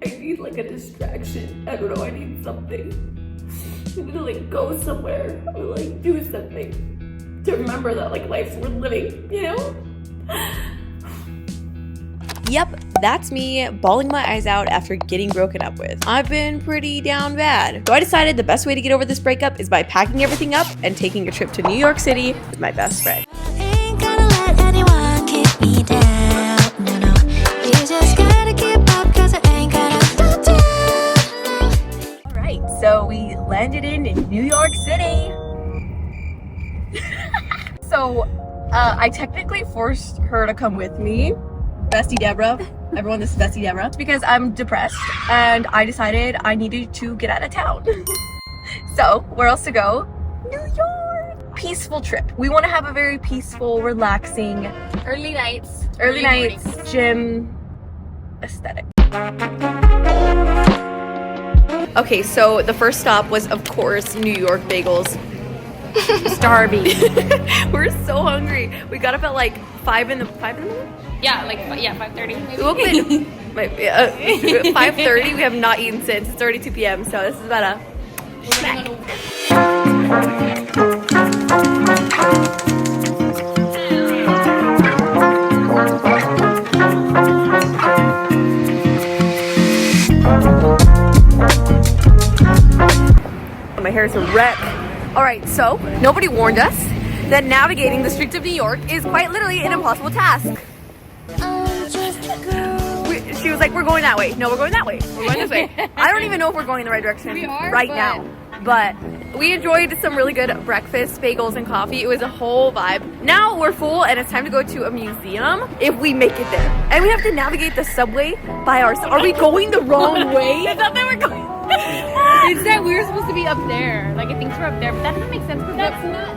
I need like a distraction. I don't know, I need something. I need to like go somewhere or like do something to remember that like life's worth living, you know? Yep, that's me bawling my eyes out after getting broken up with. I've been pretty down bad. So I decided the best way to get over this breakup is by packing everything up and taking a trip to New York City with my best friend. Ain't gonna let anyone keep me down. No, no. You just gotta keep up, 'cause I ain't gonna do. Alright, so we landed in New York City. So I technically forced her to come with me. Bestie Deborah. Everyone, this is Bestie Deborah. Because I'm depressed and I decided I needed to get out of town. So, where else to go? New York! Peaceful trip. We want to have a very peaceful, relaxing, Early nights, gym aesthetic. Okay, so the first stop was, of course, New York Bagels. starving. We're so hungry. We got up at like 5 in the morning? Yeah, 5:30 maybe. We woke up at 5:30. We have not eaten since. It's already 2 p.m. So this is about a snack. My hair is a wreck. All right, so nobody warned us that navigating the streets of New York is quite literally an impossible task. She was like, we're going that way. No, we're going that way. We're going this way. I don't even know if we're going in the right direction now. But we enjoyed some really good breakfast, bagels, and coffee. It was a whole vibe. Now we're full and it's time to go to a museum if we make it there. And we have to navigate the subway by ourselves. Are we going the wrong way? I thought they were going. It's that we were supposed to be up there. Like, I think we're up there, but that doesn't make sense. That's not.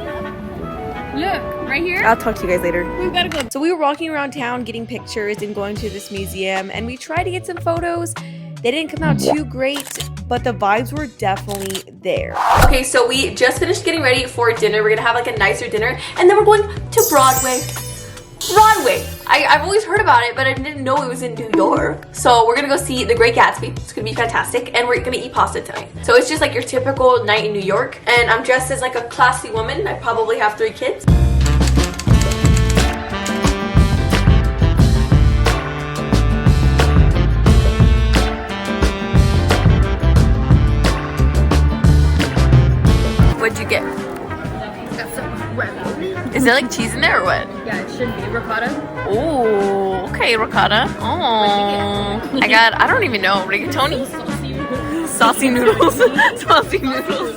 Look, right here. I'll talk to you guys later. We've got to go. So we were walking around town getting pictures and going to this museum, and we tried to get some photos. They didn't come out too great, but the vibes were definitely there. Okay, so we just finished getting ready for dinner. We're gonna have like a nicer dinner, and then we're going to Broadway. I've always heard about it, but I didn't know it was in New York. So we're gonna go see The Great Gatsby. It's gonna be fantastic, and we're gonna eat pasta tonight. So it's just like your typical night in New York, and I'm dressed as like a classy woman. I probably have 3 kids. What'd you get? Got some ravioli. Is there like cheese in there or what? Yeah, it should be ricotta. Oh, okay, ricotta. Oh, I don't even know, rigatoni? Saucy noodles. Saucy noodles.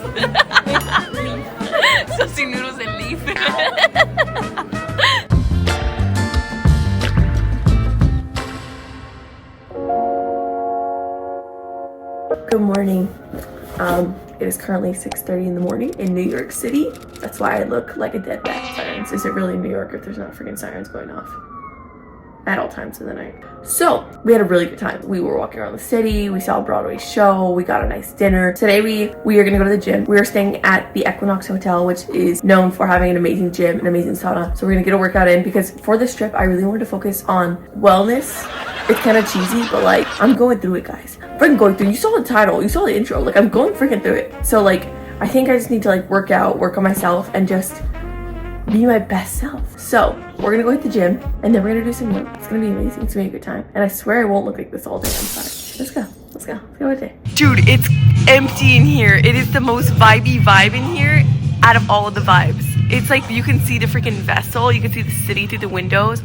Saucy noodles and leaf. Good morning. It is currently 6:30 in the morning in New York City. That's why I look like a dead bat. Sirens. Is it really New York if there's not freaking sirens going off at all times of the night? So we had a really good time. We were walking around the city. We saw a Broadway show. We got a nice dinner. Today we are gonna go to the gym. We are staying at the Equinox Hotel, which is known for having an amazing gym, an amazing sauna. So we're gonna get a workout in because for this trip, I really wanted to focus on wellness. It's kind of cheesy, but like I'm going through it, guys. Freaking going through. You saw the title. You saw the intro. Like I'm going freaking through it. So like I think I just need to like work on myself, and just be my best self. So we're gonna go hit the gym, and then we're gonna do some work. It's gonna be amazing. It's gonna be a good time, and I swear I won't look like this all day. I'm sorry. Let's go with it. Dude, it's empty in here. It is the most vibey vibe in here out of all of the vibes. It's like you can see the freaking vessel. You can see the city through the windows.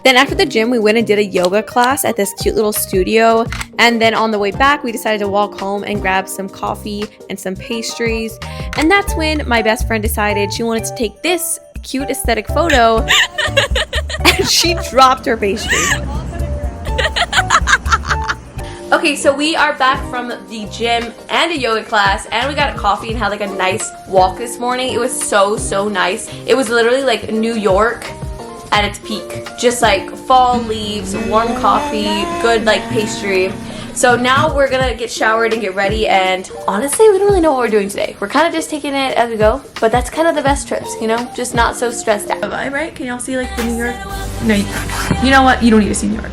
Then after the gym, we went and did a yoga class at this cute little studio. And then on the way back, we decided to walk home and grab some coffee and some pastries. And that's when my best friend decided she wanted to take this cute aesthetic photo. And she dropped her pastry. Okay, so we are back from the gym and a yoga class, and we got a coffee and had like a nice walk this morning. It was so nice. It was literally like New York at its peak. Just like fall leaves, warm coffee, good like pastry. So now we're gonna get showered and get ready, and honestly, we don't really know what we're doing today. We're kind of just taking it as we go, but that's kind of the best trips, you know? Just not so stressed out. Am I right? Can y'all see like the New York? No, you know what? You don't need to see New York.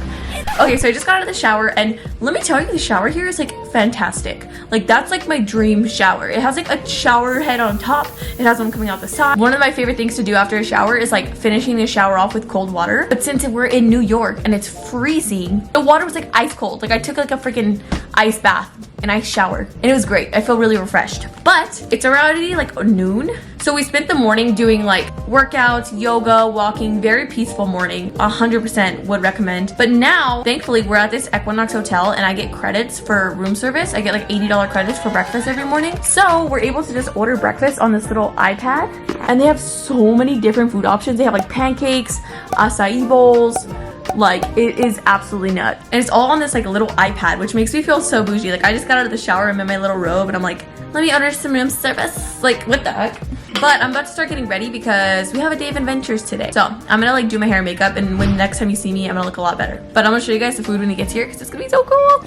Okay, so I just got out of the shower, and let me tell you, the shower here is like fantastic. Like that's like my dream shower. It has like a shower head on top. It has one coming out the side. One of my favorite things to do after a shower is like finishing the shower off with cold water. But since we're in New York and it's freezing, the water was like ice cold. Like I took like a freaking ice bath and ice shower, and it was great. I feel really refreshed. But it's already like noon. So we spent the morning doing like workouts, yoga, walking, very peaceful morning. 100% would recommend. But now, thankfully, we're at this Equinox hotel and I get credits for room service. I get like $80 credits for breakfast every morning. So we're able to just order breakfast on this little iPad, and they have so many different food options. They have like pancakes, acai bowls. Like it is absolutely nuts, and it's all on this like little iPad, which makes me feel so bougie. Like I just got out of the shower, I'm in my little robe, and I'm like, let me order some room service. Like what the heck? But I'm about to start getting ready because we have a day of adventures today. So I'm gonna like do my hair and makeup, and when next time you see me, I'm gonna look a lot better. But I'm gonna show you guys the food when it gets here because it's gonna be so cool.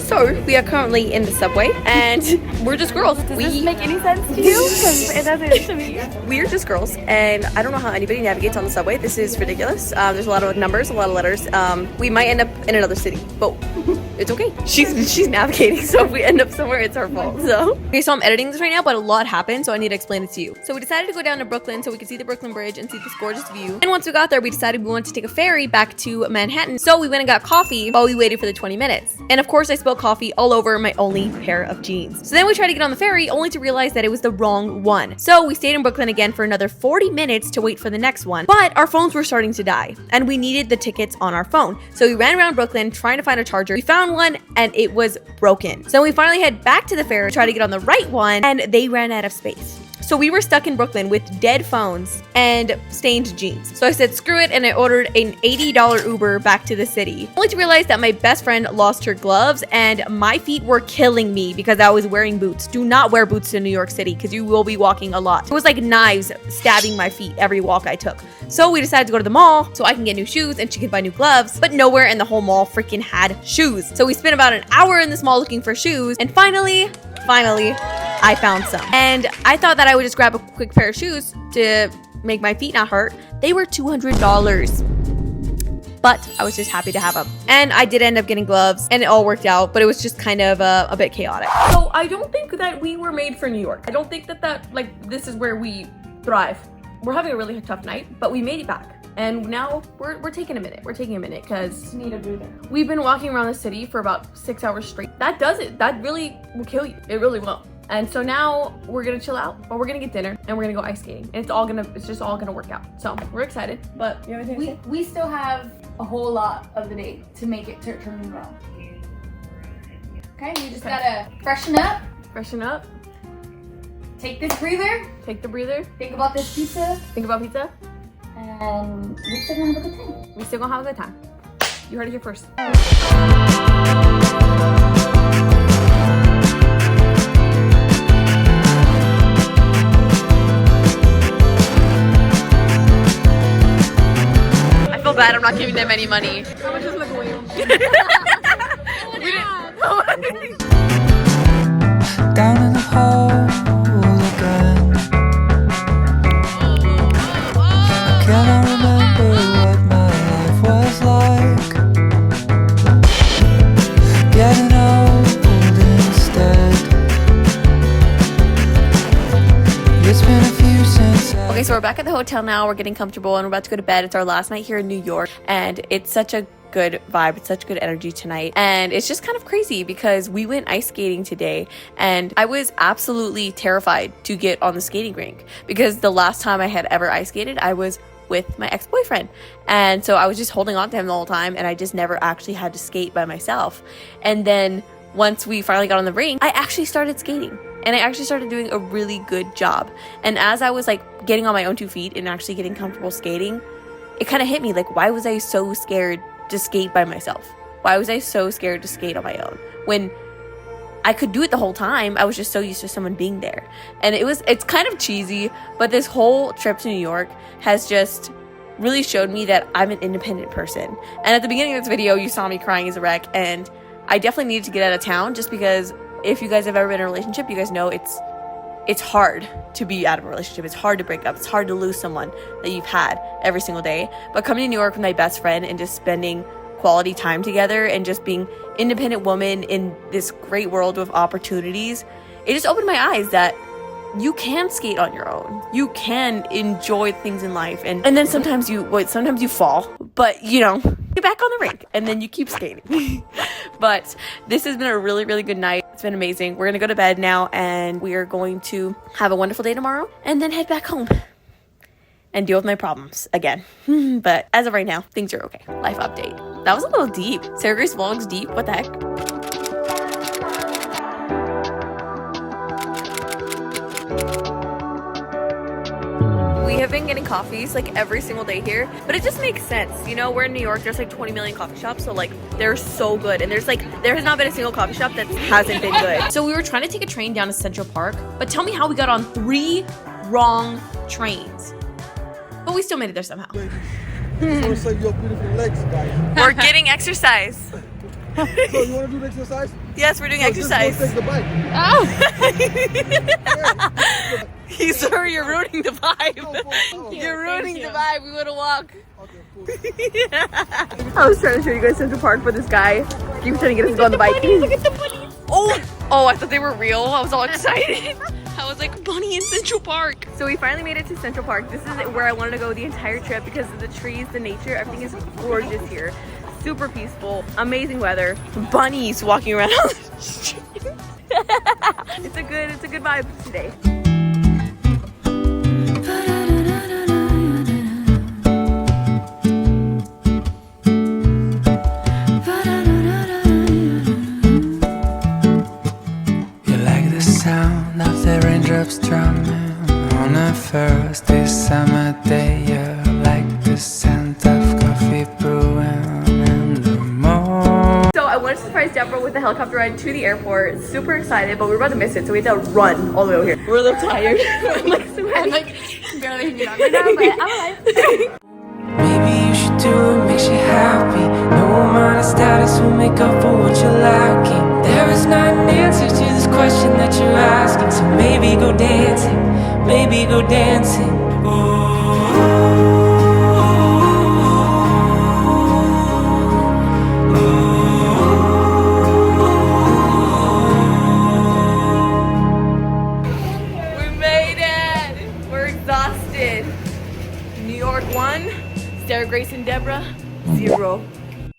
So we are currently in the subway, and we're just girls. Does this make any sense to you? Because it doesn't to me. We're just girls, and I don't know how anybody navigates on the subway. This is ridiculous. There's a lot of numbers, a lot of letters. We might end up in another city, but it's okay. She's navigating, so if we end up somewhere, it's our fault. Okay, so I'm editing this right now, but a lot happened, so I need to explain it to you. So we decided to go down to Brooklyn so we could see the Brooklyn Bridge and see this gorgeous view. And once we got there, we decided we wanted to take a ferry back to Manhattan. So we went and got coffee while we waited for the 20 minutes. And of course, I spilled coffee all over my only pair of jeans. So then we tried to get on the ferry, only to realize that it was the wrong one. So we stayed in Brooklyn again for another 40 minutes to wait for the next one. But our phones were starting to die, and we needed the tickets on our phone. So we ran around Brooklyn trying to find a charger. We found one, and it was broken. So we finally head back to the ferry, try to get on the right one, and they ran out of space. So we were stuck in Brooklyn with dead phones and stained jeans. So I said, screw it, and I ordered an $80 Uber back to the city. Only to realize that my best friend lost her gloves, and my feet were killing me because I was wearing boots. Do not wear boots in New York City because you will be walking a lot. It was like knives stabbing my feet every walk I took. So we decided to go to the mall so I can get new shoes and she could buy new gloves, but nowhere in the whole mall freaking had shoes. So we spent about an hour in this mall looking for shoes, and finally, I found some. And I thought that I would just grab a quick pair of shoes to make my feet not hurt. They were $200. But I was just happy to have them. And I did end up getting gloves, and it all worked out, but it was just kind of a bit chaotic. So I don't think that we were made for New York. I don't think that like this is where we thrive. We're having a really tough night, but we made it back. And now we're taking a minute. We're taking a minute because Need a breather. we've been walking around the city for about 6 hours straight. That does it. That really will kill you. It really will. And so now we're gonna chill out, but we're gonna get dinner and we're gonna go ice skating. And it's just all gonna work out. So we're excited, but you have anything to say? We still have a whole lot of the day to make it to turn around. Okay, you just gotta freshen up, Freshen up, take this breather, take the breather, think about this pizza, think about pizza. and we're still gonna have a good time. We're still gonna have a good time. You heard it here first. I feel bad I'm not giving them any money. How much is the coin? Down in the hole again. I cannot remember what my life was like. Getting old instead. It's been a few since Okay, so we're back at the hotel now. We're getting comfortable and we're about to go to bed. It's our last night here in New York, and it's such a good vibe. It's such good energy tonight. And it's just kind of crazy because we went ice skating today, and I was absolutely terrified to get on the skating rink because the last time I had ever ice skated, I was with my ex-boyfriend. And so I was just holding on to him the whole time, and I just never actually had to skate by myself. And then once we finally got on the rink, I actually started skating. And I actually started doing a really good job. And as I was like getting on my own 2 feet and actually getting comfortable skating, it kind of hit me like, why was I so scared to skate by myself? Why was I so scared to skate on my own? When I could do it the whole time. I was just so used to someone being there. And it's kind of cheesy, but this whole trip to New York has just really showed me that I'm an independent person. And at the beginning of this video, you saw me crying as a wreck, and I definitely needed to get out of town just because if you guys have ever been in a relationship, you guys know it's hard to be out of a relationship. It's hard to break up. It's hard to lose someone that you've had every single day. But coming to New York with my best friend and just spending quality time together and just being independent woman in this great world of opportunities, it just opened my eyes that you can skate on your own. You can enjoy things in life, and then sometimes you fall, but you know, get back on the rink and then you keep skating. But this has been a really, really good night. It's been amazing. We're gonna go to bed now, and we are going to have a wonderful day tomorrow and then head back home and deal with my problems again. But as of right now, things are okay. Life update. That was a little deep. Sarah Grace Vlogs deep. What the heck? We have been getting coffees like every single day here, but it just makes sense. You know, we're in New York, there's like 20 million coffee shops, so like they're so good. And there has not been a single coffee shop that hasn't been good. So we were trying to take a train down to Central Park, but tell me how we got on 3 wrong trains. But we still made it there somehow. So save your beautiful legs, guys. We're getting exercise. So you want to do the exercise? Yes, we're doing So exercise. Just go take the bike. Sorry, you're ruining the vibe. Oh, You're ruining the vibe. We want to walk. okay, cool. I was trying to show you guys Central Park, but this guy keeps trying to get us to go on the bike. Look at the bunnies. Oh, I thought they were real. I was all excited. I was like, bunny in Central Park. So we finally made it to Central Park. This is where I wanted to go the entire trip because of the trees, the nature, everything is gorgeous here. Super peaceful, amazing weather. Bunnies walking around on the street. It's a good vibe today. Sound of the raindrops drumming on a first summer day. You're like the scent of coffee brewing in the morning. So I wanted to surprise Deborah with a helicopter ride to the airport. Super excited, but we were about to miss it, so we had to run all the way over here. We're a little tired. I'm like barely hanging on right now, but I'm alive. Maybe you should do what makes you happy. No amount of status will make up for what you're lacking. There is not an answer to this question that you're asking. So maybe go dancing, maybe go dancing. Ooh.